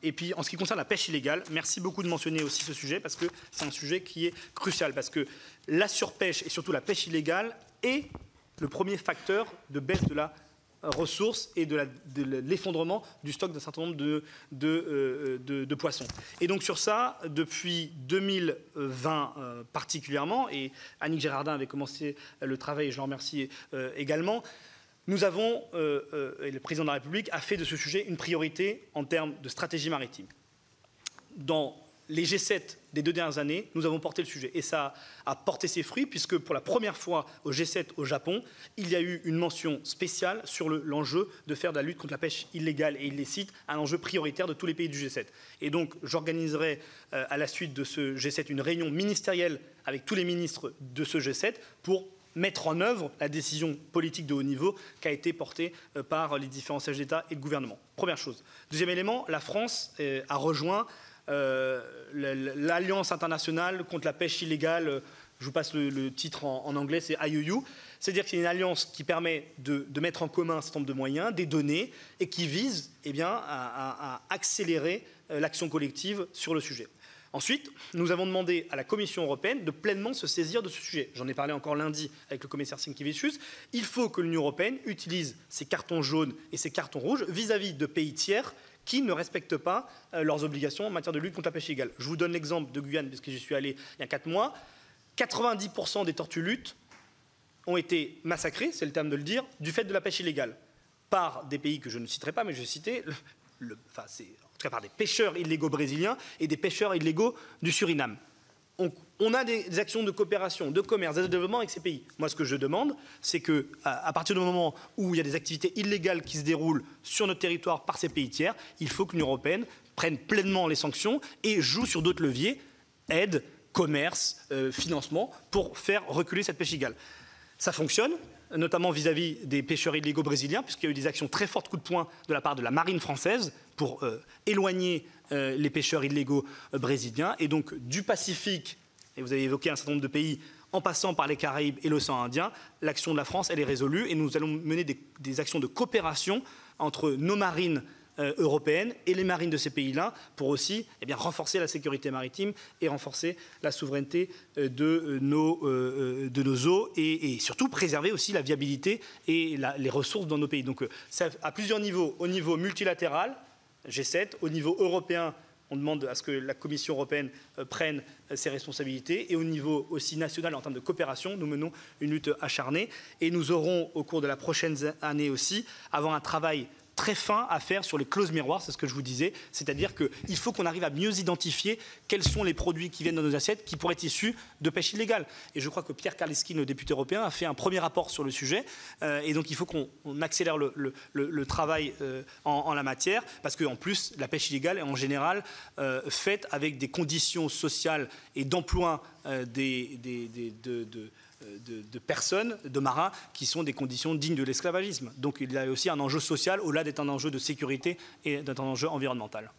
Et puis, en ce qui concerne la pêche illégale, merci beaucoup de mentionner aussi ce sujet, parce que c'est un sujet qui est crucial, parce que la surpêche et surtout la pêche illégale est le premier facteur de baisse de la ressources et de l'effondrement du stock d'un certain nombre de poissons. Et donc sur ça, depuis 2020 particulièrement, et Annick Girardin avait commencé le travail, et je l'en remercie également, nous avons, et le président de la République a fait de ce sujet une priorité en termes de stratégie maritime. Dans les G7 des 2 dernières années, nous avons porté le sujet. Et ça a porté ses fruits, puisque pour la première fois au G7 au Japon, il y a eu une mention spéciale sur l'enjeu de faire de la lutte contre la pêche illégale et illicite un enjeu prioritaire de tous les pays du G7. Et donc, j'organiserai à la suite de ce G7 une réunion ministérielle avec tous les ministres de ce G7 pour mettre en œuvre la décision politique de haut niveau qui a été portée par les différents chefs d'État et de gouvernement. Première chose. Deuxième élément, la France a rejoint l'Alliance internationale contre la pêche illégale. Je vous passe le titre en anglais, c'est IUU. C'est-à-dire que c'est une alliance qui permet de mettre en commun un certain nombre de moyens, des données, et qui vise à accélérer l'action collective sur le sujet. Ensuite, nous avons demandé à la Commission européenne de pleinement se saisir de ce sujet. J'en ai parlé encore lundi avec le commissaire Sinkevicius. Il faut que l'Union européenne utilise ses cartons jaunes et ses cartons rouges vis-à-vis de pays tiers qui ne respectent pas leurs obligations en matière de lutte contre la pêche illégale. Je vous donne l'exemple de Guyane, parce que j'y suis allé il y a 4 mois. 90% des tortues luttes ont été massacrées, c'est le terme de le dire, du fait de la pêche illégale, par des pays que je ne citerai pas, mais je vais citer, en tout cas par des pêcheurs illégaux brésiliens et des pêcheurs illégaux du Suriname. On a des actions de coopération, de commerce, de développement avec ces pays. Moi, ce que je demande, c'est qu'à partir du moment où il y a des activités illégales qui se déroulent sur notre territoire par ces pays tiers, il faut que l'Union européenne prenne pleinement les sanctions et joue sur d'autres leviers, aide, commerce, financement, pour faire reculer cette pêche illégale. Ça fonctionne, notamment vis-à-vis des pêcheurs illégaux brésiliens, puisqu'il y a eu des actions très fortes coup de poing de la part de la marine française pour éloigner les pêcheurs illégaux brésiliens. Et donc du Pacifique, et vous avez évoqué un certain nombre de pays, en passant par les Caraïbes et l'océan Indien, l'action de la France, elle est résolue et nous allons mener des actions de coopération entre nos marines européennes et les marines de ces pays-là pour aussi renforcer la sécurité maritime et renforcer la souveraineté de nos eaux et surtout préserver aussi la viabilité et les ressources dans nos pays. Donc ça, à plusieurs niveaux, au niveau multilatéral, G7, au niveau européen, on demande à ce que la Commission européenne prenne ses responsabilités et au niveau aussi national en termes de coopération, nous menons une lutte acharnée et nous aurons au cours de la prochaine année aussi avoir un travail très fin à faire sur les clauses miroirs, c'est ce que je vous disais, c'est-à-dire qu'il faut qu'on arrive à mieux identifier quels sont les produits qui viennent dans nos assiettes qui pourraient être issus de pêche illégale. Et je crois que Pierre Karleski, le député européen, a fait un premier rapport sur le sujet, et donc il faut qu'on accélère le travail en la matière, parce qu'en plus, la pêche illégale est en général faite avec des conditions sociales et d'emploi de personnes, de marins, qui sont des conditions dignes de l'esclavagisme. Donc il y a aussi un enjeu social, au-delà d'être un enjeu de sécurité et d'être un enjeu environnemental.